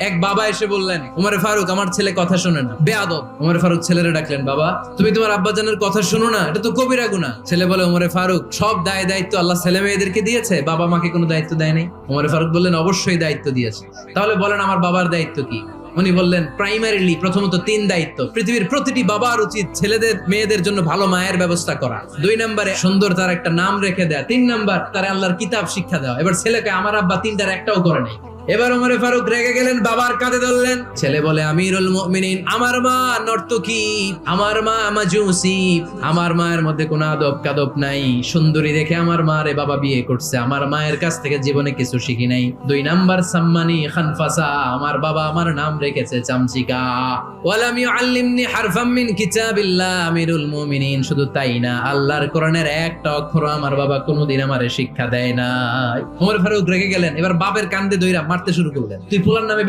এক বাবা এসে বললেন, উমরে ফারুক আমার ছেলে কথা শোনে না, বেয়াদব। উমরে ফারুক ছেলেরে ডাকলেন, বাবা তুমি তোমার আব্বাজানের কথা শোনো না, এটা তো কবিরা গুনাহ। ছেলে বলে, উমরে ফারুক সব দায় দায়িত্ব আল্লাহ ছেলে মেয়েদেরকে দিয়েছে, বাবা মাকে কোনো দায়িত্ব দেয় নাই? উমরে ফারুক বললেন, অবশ্যই দায়িত্ব দিয়েছে। তাহলে বলেন আমার বাবার দায়িত্ব কি? উনি বললেন, প্রাইমারিলি প্রথমত 3 দায়িত্ব। পৃথিবীর প্রতিটি বাবার উচিত ছেলেদের মেয়েদের জন্য ভালো মায়ের ব্যবস্থা করা। 2 নম্বরে সুন্দর তার একটা নাম রেখে দেয়া। 3 নাম্বার তার আল্লাহর কিতাব শিক্ষা দেওয়া। এবার ছেলেকে আমার আব্বা 3টার একটাও করে নাই। এবার ওমরে ফারুক রেগে গেলেন, বাবার কাঁধে ধরলেন। ছেলে বলে, আমিরুল মুমিনিন, আমার মা নর্তকী, আমার মা মাজুসি, আমার মায়ের মধ্যে কোনো আদব কাদব নাই, সুন্দরী দেখে আমার মা রে বাবা বিয়ে করছে, আমার মায়ের কাছ থেকে জীবনে কিছু শিখি নাই। 2 নাম্বার সাম্মানি খানফাসা, আমার বাবা আমার নাম রেখেছে চামচিকা। ওয়ালাম ইউআল্লিমনি হারফাম মিন কিতাবিল্লাহ, আমিরুল মুমিনিন, শুধু তাই না, আল্লাহর কোরআনের একটা অক্ষর আমার বাবা কোনোদিন আমারে শিক্ষা দেয় না। ওমর ফারুক রেগে গেলেন, এবার বাপের কান্দে ধইরা মারতে শুরু করলেন। তুই ফুলার নামে